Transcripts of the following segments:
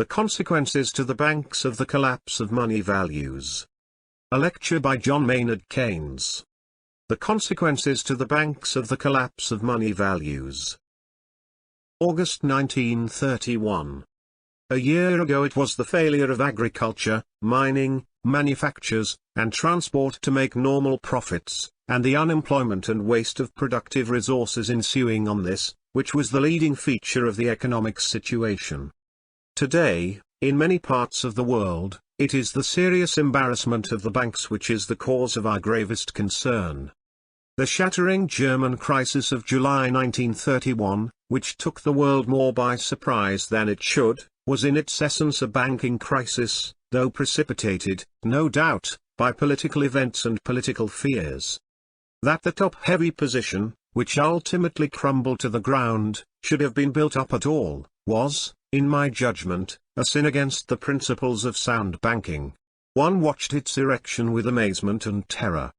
The Consequences to the Banks of the Collapse of Money Values. A lecture by John Maynard Keynes. The Consequences to the Banks of the Collapse of Money Values. August 1931. A year ago it was the failure of agriculture, mining, manufactures, and transport to make normal profits, and the unemployment and waste of productive resources ensuing on this, which was the leading feature of the economic situation. Today, in many parts of the world, it is the serious embarrassment of the banks which is the cause of our gravest concern. The shattering German crisis of July 1931, which took the world more by surprise than it should, was in its essence a banking crisis, though precipitated, no doubt, by political events and political fears. That the top-heavy position, which ultimately crumbled to the ground, should have been built up at all, was, in my judgment, a sin against the principles of sound banking. One watched its erection with amazement and terror.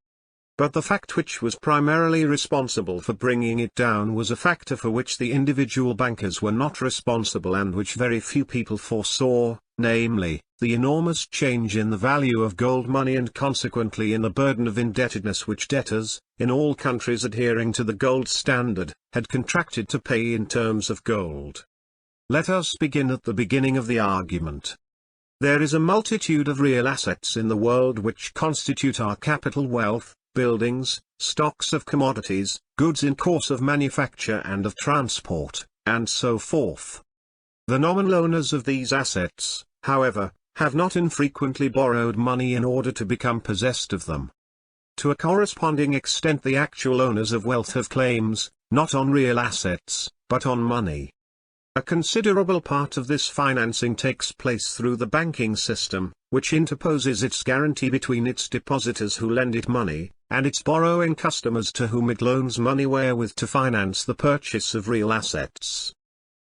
But the fact which was primarily responsible for bringing it down was a factor for which the individual bankers were not responsible and which very few people foresaw, namely, the enormous change in the value of gold money and consequently in the burden of indebtedness which debtors, in all countries adhering to the gold standard, had contracted to pay in terms of gold. Let us begin at the beginning of the argument. There is a multitude of real assets in the world which constitute our capital wealth, buildings, stocks of commodities, goods in course of manufacture and of transport, and so forth. The nominal owners of these assets, however, have not infrequently borrowed money in order to become possessed of them. To a corresponding extent the actual owners of wealth have claims, not on real assets, but on money. A considerable part of this financing takes place through the banking system, which interposes its guarantee between its depositors who lend it money, and its borrowing customers to whom it loans money wherewith to finance the purchase of real assets.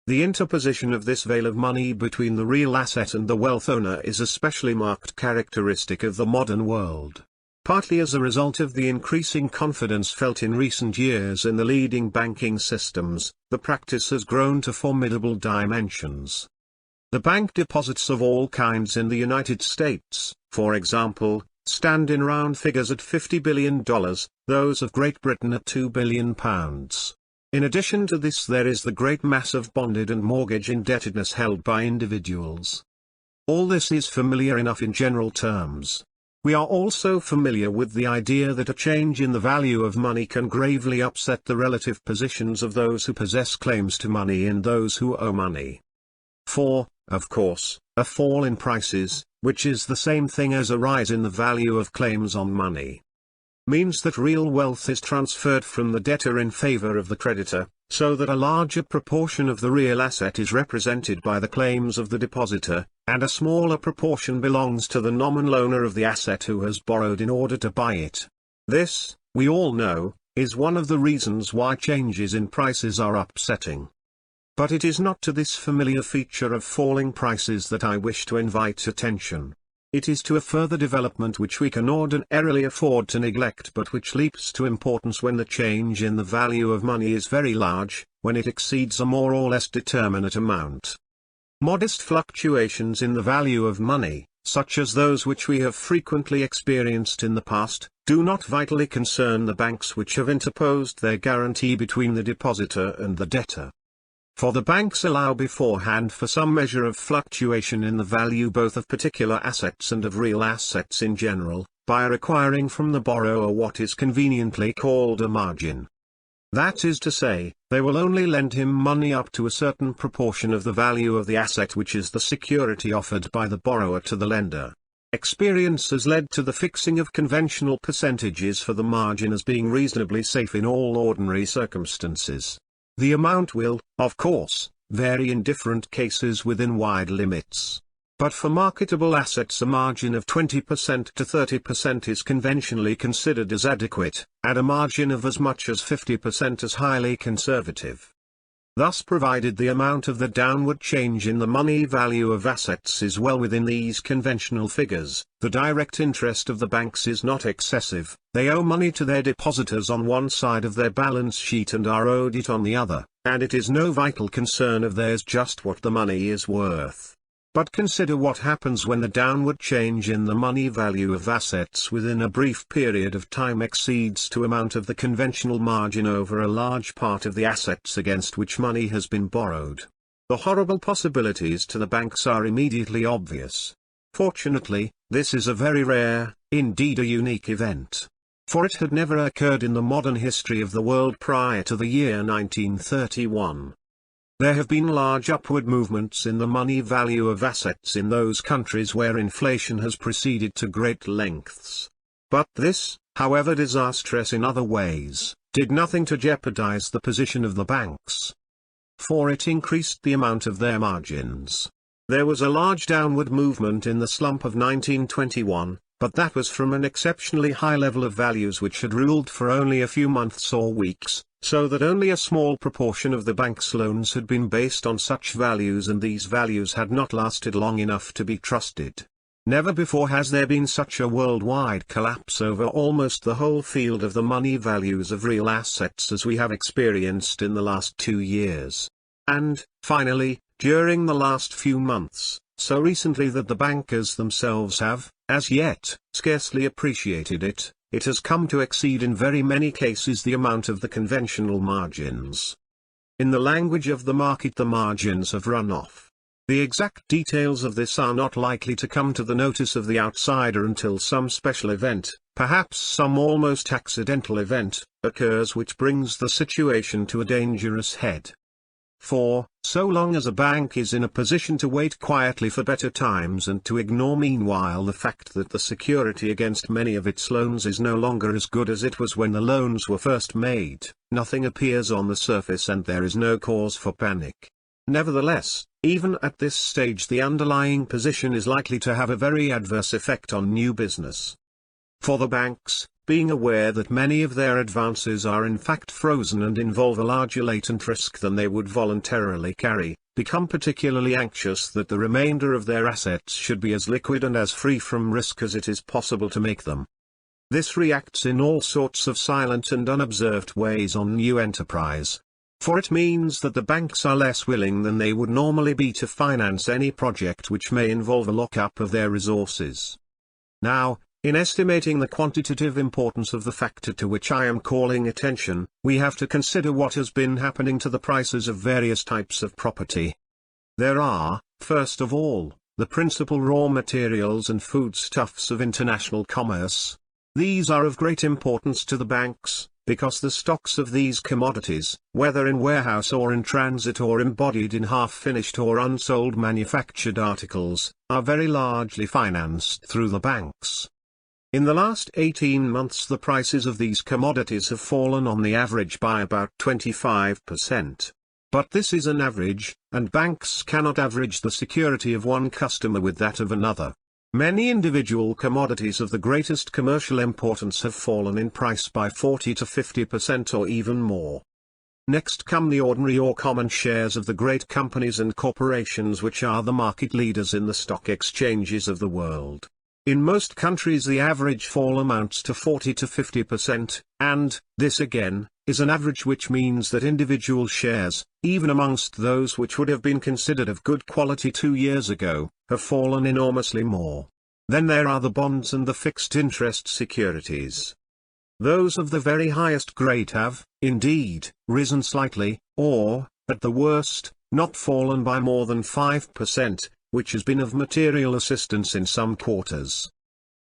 The interposition of this veil of money between the real asset and the wealth owner is a specially marked characteristic of the modern world. Partly as a result of the increasing confidence felt in recent years in the leading banking systems, the practice has grown to formidable dimensions. The bank deposits of all kinds in the United States, for example, stand in round figures at $50 billion, those of Great Britain at £2 billion. In addition to this there is the great mass of bonded and mortgage indebtedness held by individuals. All this is familiar enough in general terms. We are also familiar with the idea that a change in the value of money can gravely upset the relative positions of those who possess claims to money and those who owe money. For, of course, a fall in prices, which is the same thing as a rise in the value of claims on money, means that real wealth is transferred from the debtor in favor of the creditor, so that a larger proportion of the real asset is represented by the claims of the depositor, and a smaller proportion belongs to the nominal owner of the asset who has borrowed in order to buy it. This, we all know, is one of the reasons why changes in prices are upsetting. But it is not to this familiar feature of falling prices that I wish to invite attention. It is to a further development which we can ordinarily afford to neglect but which leaps to importance when the change in the value of money is very large, when it exceeds a more or less determinate amount. Modest fluctuations in the value of money, such as those which we have frequently experienced in the past, do not vitally concern the banks which have interposed their guarantee between the depositor and the debtor. For the banks allow beforehand for some measure of fluctuation in the value both of particular assets and of real assets in general, by requiring from the borrower what is conveniently called a margin. That is to say, they will only lend him money up to a certain proportion of the value of the asset which is the security offered by the borrower to the lender. Experience has led to the fixing of conventional percentages for the margin as being reasonably safe in all ordinary circumstances. The amount will, of course, vary in different cases within wide limits. But for marketable assets a margin of 20% to 30% is conventionally considered as adequate, and a margin of as much as 50% as highly conservative. Thus provided the amount of the downward change in the money value of assets is well within these conventional figures, the direct interest of the banks is not excessive, they owe money to their depositors on one side of their balance sheet and are owed it on the other, and it is no vital concern of theirs just what the money is worth. But consider what happens when the downward change in the money value of assets within a brief period of time exceeds the amount of the conventional margin over a large part of the assets against which money has been borrowed. The horrible possibilities to the banks are immediately obvious. Fortunately, this is a very rare, indeed a unique event. For it had never occurred in the modern history of the world prior to the year 1931. There have been large upward movements in the money value of assets in those countries where inflation has proceeded to great lengths. But this, however disastrous in other ways, did nothing to jeopardize the position of the banks. For it increased the amount of their margins. There was a large downward movement in the slump of 1921, but that was from an exceptionally high level of values which had ruled for only a few months or weeks, so that only a small proportion of the bank's loans had been based on such values, and these values had not lasted long enough to be trusted. Never before has there been such a worldwide collapse over almost the whole field of the money values of real assets as we have experienced in the last 2 years. And, finally, during the last few months, so recently that the bankers themselves have, as yet, scarcely appreciated it, it has come to exceed in very many cases the amount of the conventional margins. In the language of the market, the margins have run off. The exact details of this are not likely to come to the notice of the outsider until some special event, perhaps some almost accidental event, occurs which brings the situation to a dangerous head. For, so long as a bank is in a position to wait quietly for better times and to ignore meanwhile the fact that the security against many of its loans is no longer as good as it was when the loans were first made, nothing appears on the surface and there is no cause for panic. Nevertheless, even at this stage the underlying position is likely to have a very adverse effect on new business. For the banks, being aware that many of their advances are in fact frozen and involve a larger latent risk than they would voluntarily carry, become particularly anxious that the remainder of their assets should be as liquid and as free from risk as it is possible to make them. This reacts in all sorts of silent and unobserved ways on new enterprise. For it means that the banks are less willing than they would normally be to finance any project which may involve a lock-up of their resources. Now, in estimating the quantitative importance of the factor to which I am calling attention, we have to consider what has been happening to the prices of various types of property. There are, first of all, the principal raw materials and foodstuffs of international commerce. These are of great importance to the banks, because the stocks of these commodities, whether in warehouse or in transit or embodied in half-finished or unsold manufactured articles, are very largely financed through the banks. In the last 18 months the prices of these commodities have fallen on the average by about 25%. But this is an average, and banks cannot average the security of one customer with that of another. Many individual commodities of the greatest commercial importance have fallen in price by 40 to 50% or even more. Next come the ordinary or common shares of the great companies and corporations which are the market leaders in the stock exchanges of the world. In most countries the average fall amounts to 40 to 50%, and, this again, is an average, which means that individual shares, even amongst those which would have been considered of good quality 2 years ago, have fallen enormously more. Then there are the bonds and the fixed interest securities. Those of the very highest grade have, indeed, risen slightly, or, at the worst, not fallen by more than 5%, which has been of material assistance in some quarters.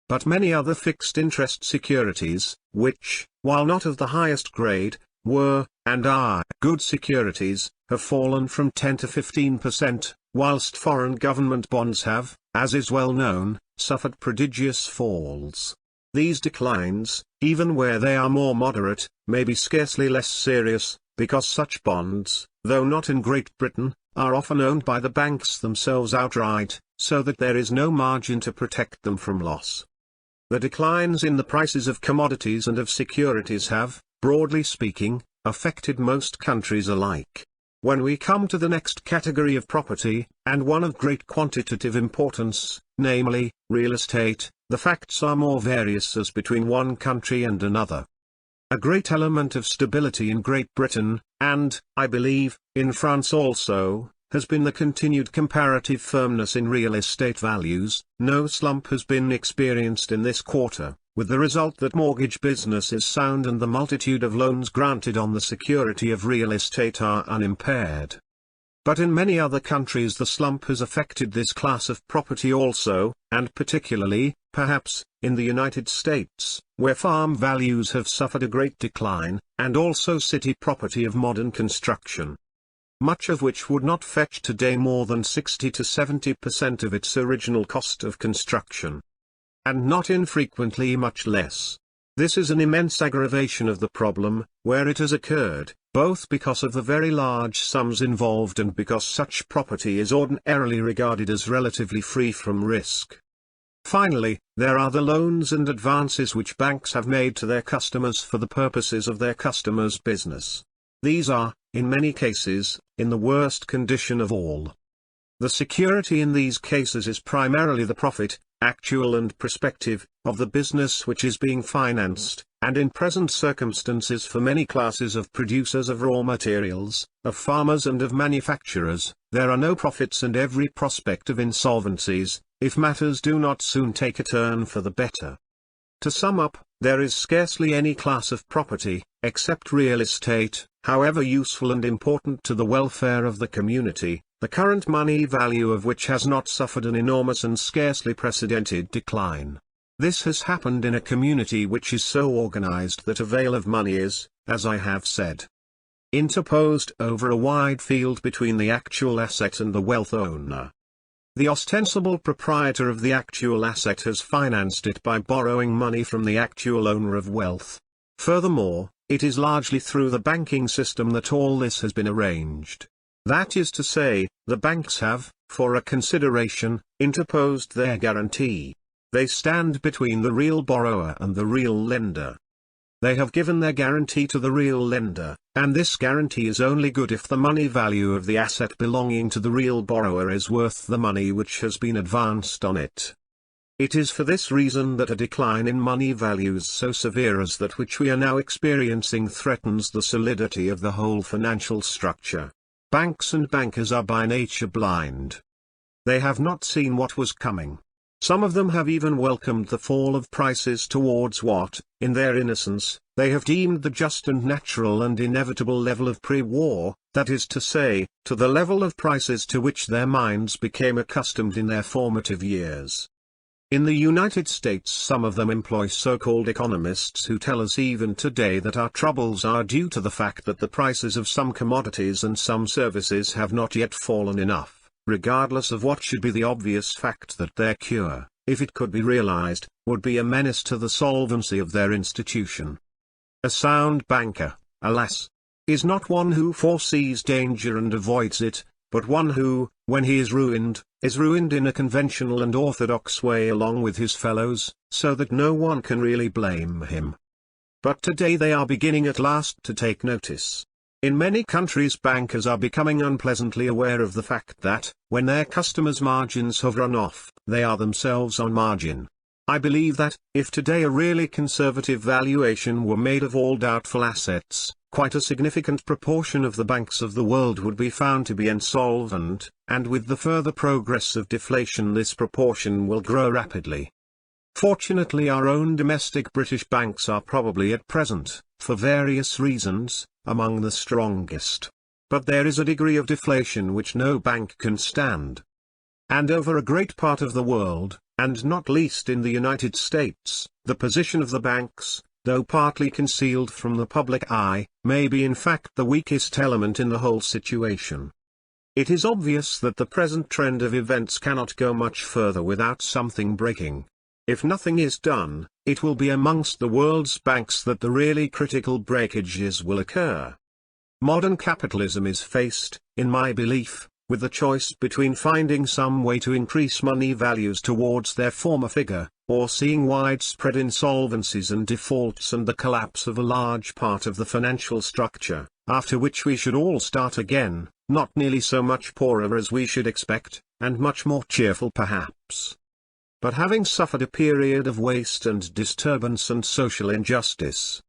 But many other fixed interest securities, which, while not of the highest grade, were, and are, good securities, have fallen from 10 to 15%, whilst foreign government bonds have, as is well known, suffered prodigious falls. These declines, even where they are more moderate, may be scarcely less serious, because such bonds, though not in Great Britain, are often owned by the banks themselves outright, so that there is no margin to protect them from loss. The declines in the prices of commodities and of securities have, broadly speaking, affected most countries alike. When we come to the next category of property, and one of great quantitative importance, namely, real estate, the facts are more various as between one country and another. A great element of stability in Great Britain, and, I believe, in France also, has been the continued comparative firmness in real estate values. No slump has been experienced in this quarter, with the result that mortgage business is sound and the multitude of loans granted on the security of real estate are unimpaired. But in many other countries the slump has affected this class of property also, and particularly, perhaps, in the United States, where farm values have suffered a great decline, and also city property of modern construction, much of which would not fetch today more than 60 to 70% of its original cost of construction, and not infrequently much less. This is an immense aggravation of the problem, where it has occurred, both because of the very large sums involved and because such property is ordinarily regarded as relatively free from risk. Finally, there are the loans and advances which banks have made to their customers for the purposes of their customers' business. These are, in many cases, in the worst condition of all. The security in these cases is primarily the profit, actual and prospective, of the business which is being financed, and in present circumstances for many classes of producers of raw materials, of farmers and of manufacturers, there are no profits and every prospect of insolvencies, if matters do not soon take a turn for the better. To sum up, there is scarcely any class of property, except real estate, however useful and important to the welfare of the community, the current money value of which has not suffered an enormous and scarcely precedented decline. This has happened in a community which is so organized that a veil of money is, as I have said, interposed over a wide field between the actual asset and the wealth owner. The ostensible proprietor of the actual asset has financed it by borrowing money from the actual owner of wealth. Furthermore, it is largely through the banking system that all this has been arranged. That is to say, the banks have, for a consideration, interposed their guarantee. They stand between the real borrower and the real lender. They have given their guarantee to the real lender, and this guarantee is only good if the money value of the asset belonging to the real borrower is worth the money which has been advanced on it. It is for this reason that a decline in money values so severe as that which we are now experiencing threatens the solidity of the whole financial structure. Banks and bankers are by nature blind. They have not seen what was coming. Some of them have even welcomed the fall of prices towards what, in their innocence, they have deemed the just and natural and inevitable level of pre-war, that is to say, to the level of prices to which their minds became accustomed in their formative years. In the United States some of them employ so-called economists who tell us even today that our troubles are due to the fact that the prices of some commodities and some services have not yet fallen enough, regardless of what should be the obvious fact that their cure, if it could be realized, would be a menace to the solvency of their institution. A sound banker, alas, is not one who foresees danger and avoids it, but one who, when he is ruined in a conventional and orthodox way along with his fellows, so that no one can really blame him. But today they are beginning at last to take notice. In many countries bankers are becoming unpleasantly aware of the fact that, when their customers' margins have run off, they are themselves on margin. I believe that, if today a really conservative valuation were made of all doubtful assets, quite a significant proportion of the banks of the world would be found to be insolvent, and with the further progress of deflation this proportion will grow rapidly. Fortunately our own domestic British banks are probably at present, for various reasons, among the strongest. But there is a degree of deflation which no bank can stand. And over a great part of the world, and not least in the United States, the position of the banks, though partly concealed from the public eye, may be in fact the weakest element in the whole situation. It is obvious that the present trend of events cannot go much further without something breaking. If nothing is done, it will be amongst the world's banks that the really critical breakages will occur. Modern capitalism is faced, in my belief, with the choice between finding some way to increase money values towards their former figure, or seeing widespread insolvencies and defaults and the collapse of a large part of the financial structure, after which we should all start again, not nearly so much poorer as we should expect, and much more cheerful perhaps, but having suffered a period of waste and disturbance and social injustice,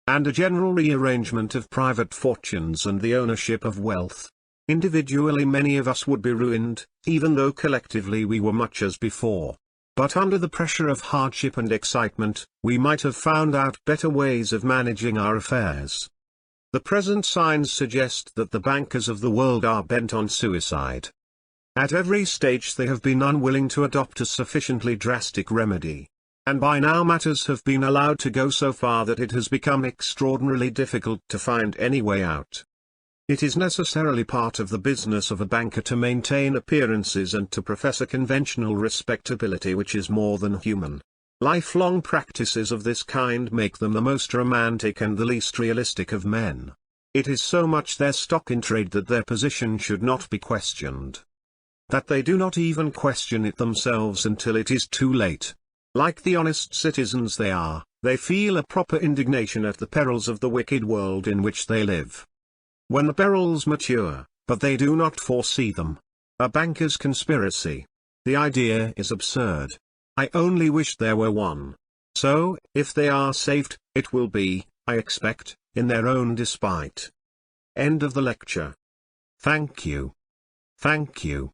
and a general rearrangement of private fortunes and the ownership of wealth. Individually many of us would be ruined, even though collectively we were much as before. But under the pressure of hardship and excitement, we might have found out better ways of managing our affairs. The present signs suggest that the bankers of the world are bent on suicide. At every stage they have been unwilling to adopt a sufficiently drastic remedy. And by now matters have been allowed to go so far that it has become extraordinarily difficult to find any way out. It is necessarily part of the business of a banker to maintain appearances and to profess a conventional respectability which is more than human. Lifelong practices of this kind make them the most romantic and the least realistic of men. It is so much their stock in trade that their position should not be questioned. That they do not even question it themselves until it is too late. Like the honest citizens they are, they feel a proper indignation at the perils of the wicked world in which they live. When the perils mature, but they do not foresee them. A banker's conspiracy. The idea is absurd. I only wish there were one. So, if they are saved, it will be, I expect, in their own despite. End of the lecture. Thank you. Thank you.